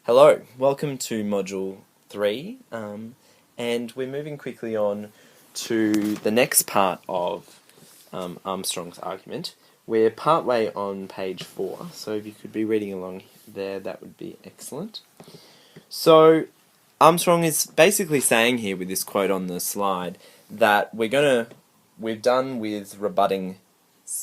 Hello, welcome to Module 3, and we're moving quickly on to the next part of Armstrong's argument. We're partway on page 4, so if you could be reading along there, that would be excellent. So, Armstrong is basically saying here with this quote on the slide that we're done with rebutting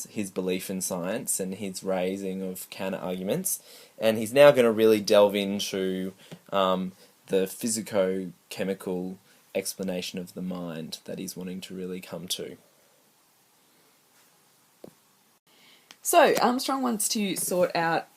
his belief in science and his raising of counter-arguments, and he's now going to really delve into the physico-chemical explanation of the mind that he's wanting to really come to. So, Armstrong wants to sort out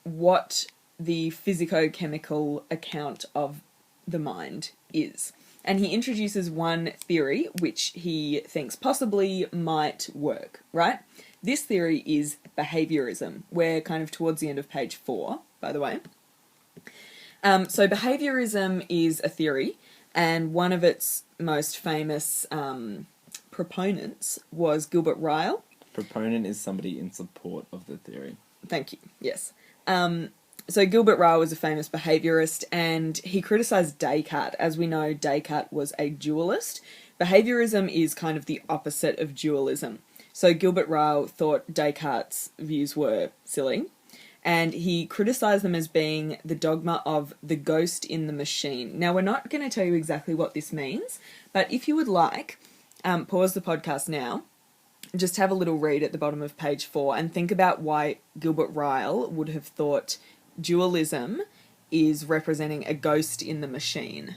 what the physico-chemical account of the mind is. And he introduces one theory which he thinks possibly might work, right? This theory is behaviorism. We're kind of towards the end of page 4, by the way. So behaviorism is a theory, and one of its most famous proponents was Gilbert Ryle. Proponent is somebody in support of the theory. Thank you, yes. So Gilbert Ryle was a famous behaviourist, and he criticised Descartes. As we know, Descartes was a dualist. Behaviourism is kind of the opposite of dualism. So Gilbert Ryle thought Descartes' views were silly, and he criticised them as being the dogma of the ghost in the machine. Now, we're not going to tell you exactly what this means, but if you would like, pause the podcast now, just have a little read at the bottom of page 4 and think about why Gilbert Ryle would have thought dualism is representing a ghost in the machine.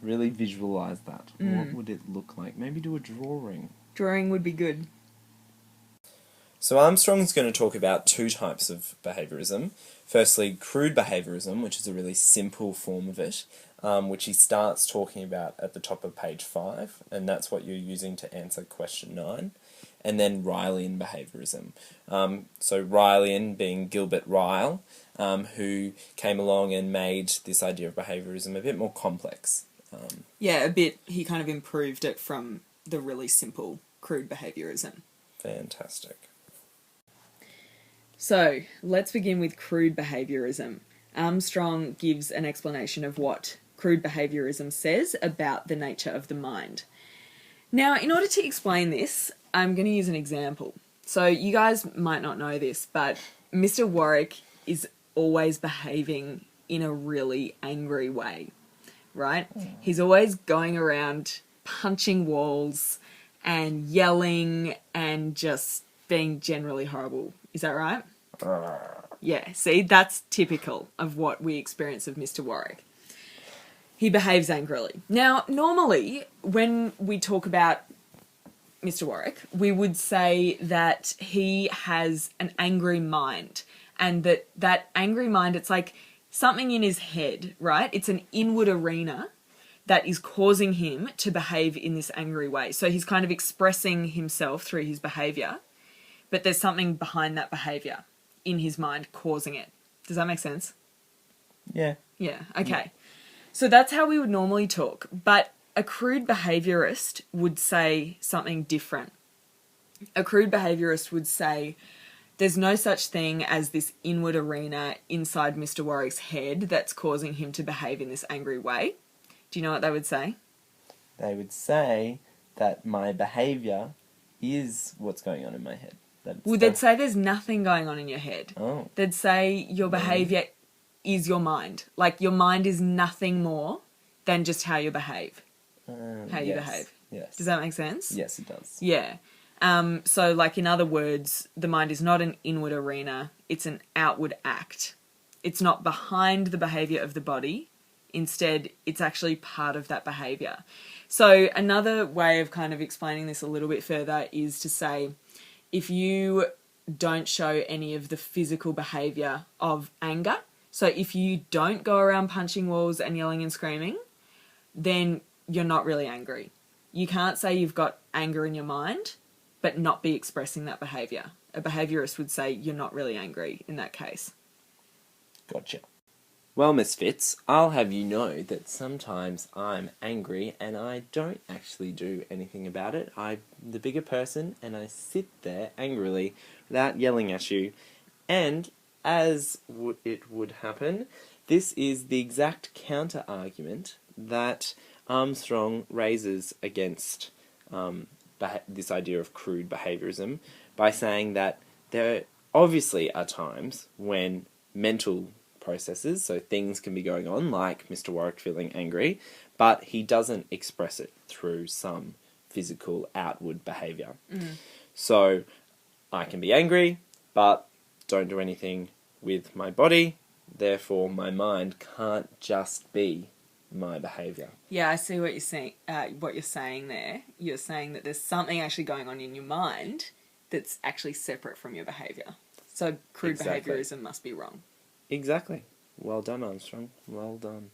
Really visualise that. What would it look like? Maybe do a drawing. Drawing would be good. So Armstrong's going to talk about two types of behaviorism. Firstly, crude behaviorism, which is a really simple form of it, which he starts talking about at the top of page 5, and that's what you're using to answer question 9. And then Rylean behaviorism. So Rylean being Gilbert Ryle, who came along and made this idea of behaviorism a bit more complex. Yeah, a bit. He kind of improved it from the really simple, crude behaviorism. Fantastic. So, let's begin with crude behaviorism. Armstrong gives an explanation of what crude behaviorism says about the nature of the mind. Now, in order to explain this, I'm going to use an example. So, you guys might not know this, but Mr. Warwick is always behaving in a really angry way, right? He's always going around punching walls and yelling and just being generally horrible. Is that right? Yeah, see, that's typical of what we experience of Mr. Warwick. He behaves angrily. Now, normally, when we talk about Mr. Warwick, we would say that he has an angry mind, and that angry mind, it's like something in his head, right? It's an inward arena that is causing him to behave in this angry way. So he's kind of expressing himself through his behaviour, but there's something behind that behaviour in his mind causing it. Does that make sense? Yeah. Yeah, okay. So that's how we would normally talk, but a crude behaviourist would say something different. A crude behaviourist would say there's no such thing as this inward arena inside Mr. Warwick's head that's causing him to behave in this angry way. Do you know what they would say? They would say that my behaviour is what's going on in my head. Well, they'd say there's nothing going on in your head. Oh. They'd say your behaviour is your mind. Like, your mind is nothing more than just how you behave. You behave. Yes. Does that make sense? Yes, it does. Yeah. So, like, in other words, the mind is not an inward arena, it's an outward act. It's not behind the behaviour of the body. Instead, it's actually part of that behaviour. So, another way of kind of explaining this a little bit further is to say, if you don't show any of the physical behaviour of anger, so if you don't go around punching walls and yelling and screaming, then you're not really angry. You can't say you've got anger in your mind, but not be expressing that behaviour. A behaviourist would say you're not really angry in that case. Gotcha. Well, Misfits, I'll have you know that sometimes I'm angry and I don't actually do anything about it. I'm the bigger person and I sit there angrily without yelling at you, and as it would happen, this is the exact counter-argument that Armstrong raises against this idea of crude behaviorism by saying that there obviously are times when mental processes, so things can be going on, like Mr. Warwick feeling angry, but he doesn't express it through some physical outward behaviour. So I can be angry, but don't do anything with my body, therefore my mind can't just be my behaviour. Yeah, I see what you're saying. What you're saying there. You're saying that there's something actually going on in your mind that's actually separate from your behaviour. So crude Exactly. behaviourism must be wrong. Exactly. Well done, Armstrong. Well done.